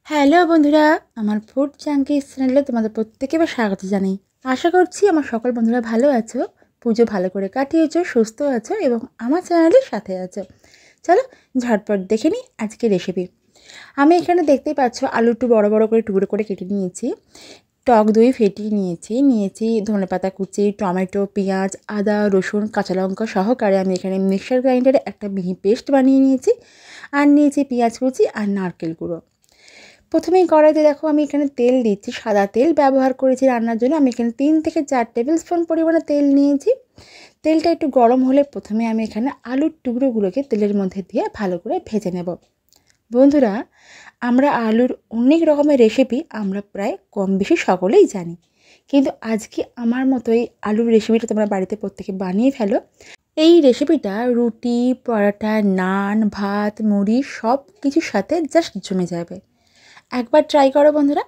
Hello বন্ধুরা, আমার food junky চ্যানেলে তোমাদের প্রত্যেকে স্বাগত জানাই। আশা করছি আমার সকল বন্ধুরা ভালো আছো, পুজো ভালো করে কাটিয়েছো, সুস্থ আছো এবং আমার চ্যানেলের সাথে আছো। চলো ঝটপট দেখে নিই আজকের রেসিপি। আমি এখানে দেখতেই পাচ্ছ আলু একটু বড় বড় করে টুকরো করে কেটে নিয়েছি, টক দই ফেটিয়ে নিয়েছি ধনেপাতা কুচি, টমেটো, পেঁয়াজ, আদা, রসুন, কাঁচা লঙ্কা সহকারে আমি এখানে মিক্সার গ্রাইন্ডারে একটা মিহি পেস্ট বানিয়ে নিয়েছি। আর নিয়েছি পেঁয়াজ কুচি আর নারকেল গুঁড়ো। প্রথমেই কড়াইতে দেখো আমি এখানে তেল দিচ্ছি, সাদা তেল ব্যবহার করেছি রান্নার জন্য। আমি এখানে 3 থেকে 4 টেবিল স্পুন পরিমাণে তেল নিয়েছি। তেলটা একটু গরম হলে প্রথমে আমি এখানে আলুর টুকরোগুলোকে তেলের মধ্যে দিয়ে ভালো করে ভেজে নেব। বন্ধুরা, আমরা আলুর অনেক রকমের রেসিপি আমরা প্রায় কম বেশি সকলেই জানি, কিন্তু আজকে আমার মতো এই আলুর রেসিপিটা তোমরা বাড়িতে প্রত্যেকে বানিয়ে ফেলো। এই রেসিপিটা রুটি, পরোটা, নান, ভাত, মুড়ি সব কিছুর সাথে জাস্ট জমে যাবে। একবার ট্রাই করো বন্ধুরা।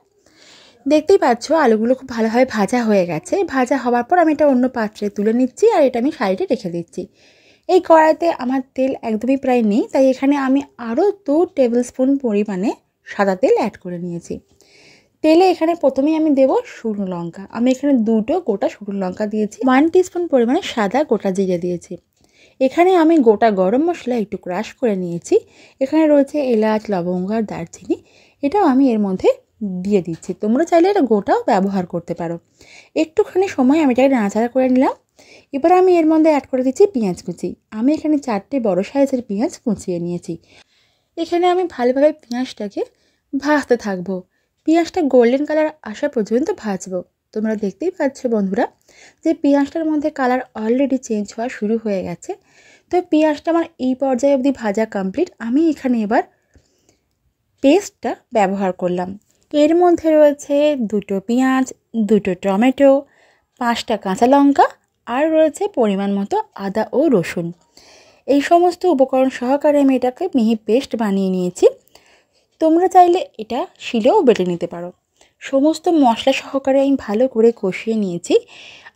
দেখতেই পাচ্ছ আলুগুলো খুব ভালোভাবে ভাজা হয়ে গেছে। ভাজা হওয়ার পর আমি এটা অন্য পাত্রে তুলে নিচ্ছি আর এটা আমি সাইডে রেখে দিচ্ছি। এই কড়াইতে আমার তেল একদমই প্রায় নেই, তাই এখানে আমি আরও 2 টেবিল স্পুন পরিমাণে সাদা তেল অ্যাড করে নিয়েছি। তেলে এখানে প্রথমেই আমি দেবো শুকনো লঙ্কা। আমি এখানে 2টো গোটা শুকনো লঙ্কা দিয়েছি, 1 টিস্পুন পরিমাণে সাদা গোটা জিরে দিয়েছি। এখানে আমি গোটা গরম মশলা একটু ক্রাশ করে নিয়েছি। এখানে রয়েছে এলাচ, লবঙ্গ আর দারচিনি, এটাও আমি এর মধ্যে দিয়ে দিচ্ছি। তোমরা চাইলে এটা গোটাও ব্যবহার করতে পারো। একটুখানি সময় আমি এটাকে নাড়াচাড়া করে নিলাম। এবার আমি এর মধ্যে অ্যাড করে দিচ্ছি পেঁয়াজ কুচি। আমি এখানে 4টে বড় সাইজের পেঁয়াজ কুচিয়ে নিয়েছি। এখানে আমি ভালোভাবে পেঁয়াজটাকে ভাজতে থাকবো। পেঁয়াজটা গোল্ডেন কালার আসা পর্যন্ত ভাজবো। তোমরা দেখতেই পাচ্ছ বন্ধুরা যে পেঁয়াজটার মধ্যে কালার অলরেডি চেঞ্জ হওয়া শুরু হয়ে গেছে। তো পেঁয়াজটা আমার এই পর্যায়ে অবধি ভাজা কমপ্লিট। আমি এখানে এবার পেস্টটা ব্যবহার করলাম। এর মধ্যে রয়েছে 2টো পেঁয়াজ, 2টো টমেটো, 5টা কাঁচা লঙ্কা আর রয়েছে পরিমাণ মতো আদা ও রসুন। এই সমস্ত উপকরণ সহকারে আমি এটাকে মিহি পেস্ট বানিয়ে নিয়েছি। তোমরা চাইলে এটা শিলেও বেটে নিতে পারো। সমস্ত মশলা সহকারে আমি ভালো করে কষিয়ে নিয়েছি।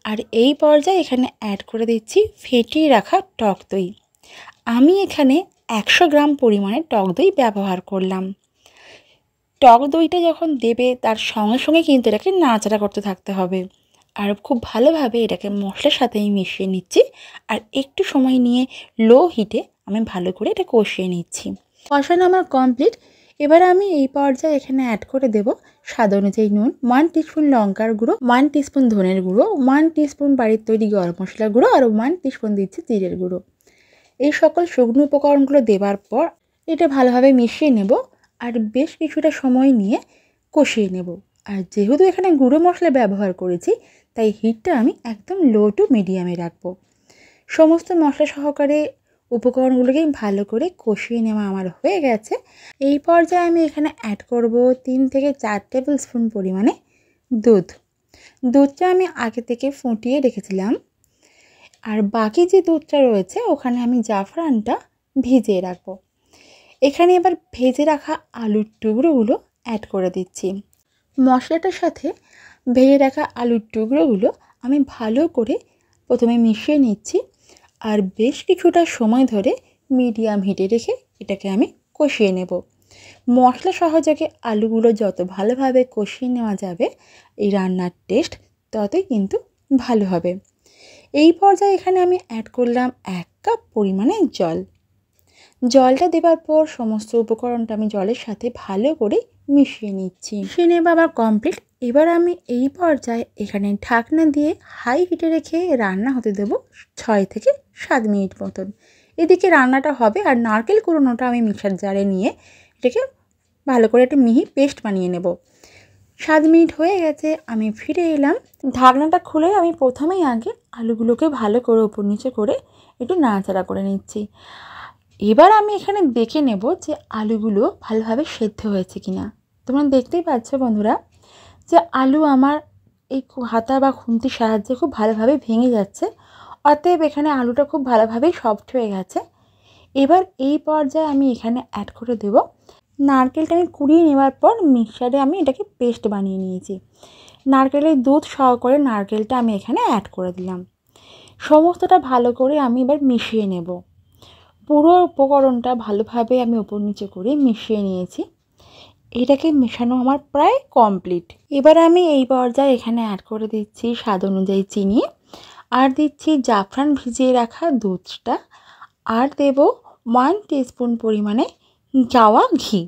আর এই পর্যায়ে এখানে অ্যাড করে দিচ্ছি ফেটিয়ে রাখা টক দই। আমি এখানে 100 গ্রাম পরিমাণে টক দই ব্যবহার করলাম। টক দইটা যখন দেবে তার সঙ্গে সঙ্গে কিন্তু এটাকে নাড়াচাড়া করতে থাকতে হবে। আর খুব ভালোভাবে এটাকে মশলার সাথে আমি মিশিয়ে নিচ্ছি। আর একটু সময় নিয়ে লো হিটে আমি ভালো করে এটা কষিয়ে নিচ্ছি। কষানো আমার কমপ্লিট। এবার আমি এই পর্যায়ে এখানে অ্যাড করে দেব স্বাদ অনুযায়ী নুন, 1 টিস্পুন লঙ্কার গুঁড়ো, 1 টিস্পুন ধনের গুঁড়ো, 1 টিস্পুন বাড়ির তৈরি গরম মশলার গুঁড়ো আর 1 টিস্পুন দিচ্ছি জিরের গুঁড়ো। এই সকল শুকনো উপকরণগুলো দেওয়ার পর এটা ভালোভাবে মিশিয়ে নেব আর বেশ কিছুটা সময় নিয়ে কষিয়ে নেব। আর যেহেতু এখানে গুঁড়ো মশলা ব্যবহার করেছি, তাই হিটটা আমি একদম লো টু মিডিয়ামে রাখবো। সমস্ত মশলা সহকারে উপকরণগুলোকে ভালো করে কষিয়ে নেওয়া আমার হয়ে গেছে। এই পর্যায়ে আমি এখানে অ্যাড করব 3 থেকে 4 টেবিল স্পুন পরিমাণে দুধ। দুধটা আমি আগে থেকে ফুটিয়ে রেখেছিলাম। আর বাকি যে দুধটা রয়েছে ওখানে আমি জাফরানটা ভিজিয়ে রাখবো। এখানে এবার ভেজে রাখা আলুর টুকরোগুলো অ্যাড করে দিচ্ছি। মশলাটার সাথে ভেজে রাখা আলুর টুকরোগুলো আমি ভালো করে প্রথমে মিশিয়ে নিচ্ছি। আর বেশ কিছুটা সময় ধরে মিডিয়াম হিটে রেখে এটাকে আমি কষিয়ে নেব। মশলা সহযোগে আলুগুলো যত ভালোভাবে কষিয়ে নেওয়া যাবে এই রান্নার টেস্ট ততই কিন্তু ভালো হবে। এই পর্যায়ে এখানে আমি অ্যাড করলাম 1 কাপ পরিমাণে জল। জলটা দেওয়ার পর সমস্ত উপকরণটা আমি জলের সাথে ভালো করে মিশিয়ে নিচ্ছি। মিশিয়ে নেব আমার কমপ্লিট। এবার আমি এই পর্যায়ে এখানে ঢাকনা দিয়ে হাই হিটে রেখে রান্না হতে দেবো 6 থেকে 7 মিনিট মতন। এদিকে রান্নাটা হবে আর নারকেল কুড়োনোটা আমি মিক্সার জারে নিয়ে এটাকে ভালো করে একটা মিহি পেস্ট বানিয়ে নেব। 7 মিনিট হয়ে গেছে, আমি ফিরে এলাম। ঢাকনাটা খুলে আমি প্রথমেই আগে আলুগুলোকে ভালো করে উপর নিচে করে একটু নাড়াচাড়া করে নিচ্ছি। এবার আমি এখানে দেখে নেব যে আলুগুলো ভালোভাবে সেদ্ধ হয়েছে কিনা। তোমরা দেখতেই পাচ্ছ বন্ধুরা যে আলু আমার এই হাতা বা খুন্তির সাহায্যে খুব ভালোভাবে ভেঙে যাচ্ছে। অতএব এখানে আলুটা খুব ভালোভাবেই সফট হয়ে গেছে। এবার এই পর্যায়ে আমি এখানে অ্যাড করে দেব নারকেলটা। আমি কুড়িয়ে নেওয়ার পর মিক্সারে আমি এটাকে পেস্ট বানিয়ে নিয়েছি। নারকেলের দুধ সহকারে নারকেলটা আমি এখানে অ্যাড করে দিলাম। সমস্তটা ভালো করে আমি এবার মিশিয়ে নেব। পুরো উপকরণটা ভালোভাবে আমি উপর নিচে করে মিশিয়ে নিয়েছি। এটাকে মেশানো আমার প্রায় কমপ্লিট। এবার আমি এই পর্যায়ে এখানে অ্যাড করে দিচ্ছি স্বাদ অনুযায়ী চিনি, আর দিচ্ছি জাফরান ভিজিয়ে রাখা দুধটা, আর দেব 1 টিস্পুন পরিমাণে গাওয়া ঘি।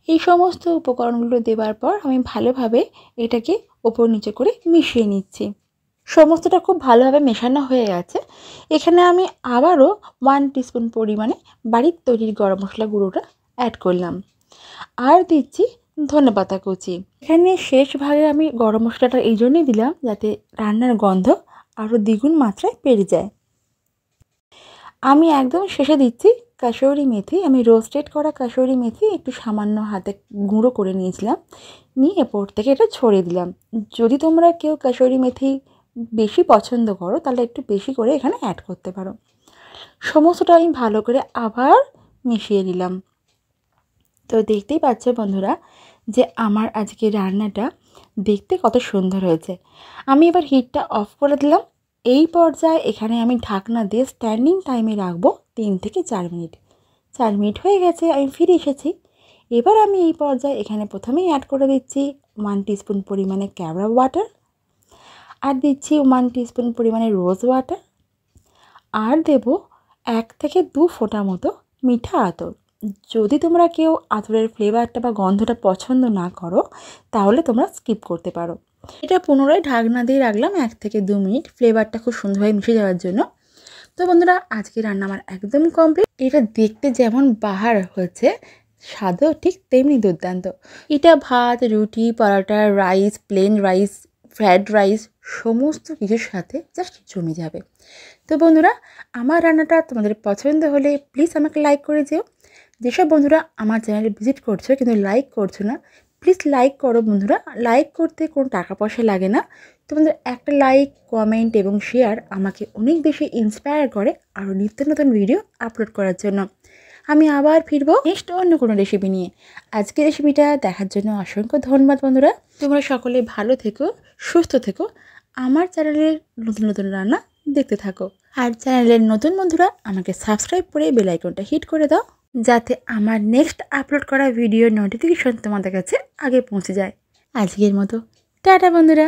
এই সমস্ত উপকরণগুলো দেওয়ার পর আমি ভালোভাবে এটাকে ওপর নিচে করে মিশিয়ে নিচ্ছি। সমস্তটা খুব ভালোভাবে মেশানো হয়ে গেছে। এখানে আমি আবারও 1 টিস্পুন পরিমাণে বাড়ির তৈরির গরম মশলা গুঁড়োটা অ্যাড করলাম, আর দিচ্ছি ধনেপাতা কুচি। এখানে শেষ ভাগে আমি গরম মশলাটা এই জন্যই দিলাম যাতে রান্নার গন্ধ আরও দ্বিগুণ মাত্রায় বেড়ে যায়। আমি একদম শেষে দিচ্ছি কাসুরি মেথি। আমি রোস্টেড করা কাসুরি মেথি একটু সামান্য হাতে গুঁড়ো করে নিয়েছিলাম, নিয়ে এরপর থেকে এটা ছড়িয়ে দিলাম। যদি তোমরা কেউ কাসুরি মেথি বেশি পছন্দ করো তাহলে একটু বেশি করে এখানে অ্যাড করতে পারো। সমস্তটা আমি ভালো করে আবার মিশিয়ে নিলাম। তো দেখতেই পাচ্ছ বন্ধুরা যে আমার আজকে রান্নাটা দেখতে কত সুন্দর হয়েছে। আমি এবার হিটটা অফ করে দিলাম। এই পর্যায়ে এখানে আমি ঢাকনা দিয়ে স্ট্যান্ডিং টাইমে রাখবো 3 থেকে 4 মিনিট। 4 মিনিট হয়ে গেছে, আমি ফিরে এসেছি। এবার আমি এই পর্যায়ে এখানে প্রথমেই অ্যাড করে দিচ্ছি 1 টিস্পুন পরিমাণে ক্যাবড়া ওয়াটার, আর দিচ্ছি 1 টিস্পুন পরিমাণে রোজ ওয়াটার, আর দেব 1 থেকে 2 ফোঁটা মতো মিঠা আতর। যদি তোমরা কেউ আতরের ফ্লেভারটা বা গন্ধটা পছন্দ না করো তাহলে তোমরা স্কিপ করতে পারো। এটা পুনরায় ঢাকনা দিয়ে রাখলাম 1 থেকে 2 মিনিট ফ্লেভারটা খুব সুন্দরভাবে মিশে যাওয়ার জন্য। তো বন্ধুরা আজকে রান্না আমার একদম কমপ্লিট। এটা দেখতে যেমন বাহার হয়েছে, স্বাদও ঠিক তেমনি দুর্দান্ত। এটা ভাত, রুটি, paratha, rice, plain rice, fried rice সমস্ত কিছুর সাথে জাস্ট জমে যাবে। তো বন্ধুরা আমার রান্নাটা তোমাদের পছন্দ হলে প্লিজ আমাকে লাইক করে যেও। যেসব বন্ধুরা আমার চ্যানেলে ভিজিট করছো কিন্তু লাইক করছো না, প্লিজ লাইক করো বন্ধুরা। লাইক করতে কোনো টাকা পয়সা লাগে না। তোমাদের একটা লাইক, কমেন্ট এবং শেয়ার আমাকে অনেক বেশি ইন্সপায়ার করে আরও নিত্য নতুন ভিডিও আপলোড করার জন্য। আমি আবার ফিরবো নেক্সট অন্য কোনো রেসিপি নিয়ে। আজকের রেসিপিটা দেখার জন্য অসংখ্য ধন্যবাদ বন্ধুরা। তোমরা সকলে ভালো থেকো, সুস্থ থেকো, আমার চ্যানেলের নতুন নতুন রান্না দেখতে থাকো। আর চ্যানেলের নতুন বন্ধুরা আমাকে সাবস্ক্রাইব করে বেল আইকনটা হিট করে দাও, যাতে আমার নেক্সট আপলোড করা ভিডিওর নোটিফিকেশন তোমাদের কাছে আগে পৌঁছে যায়। আজকের মতো টাটা বন্ধুরা।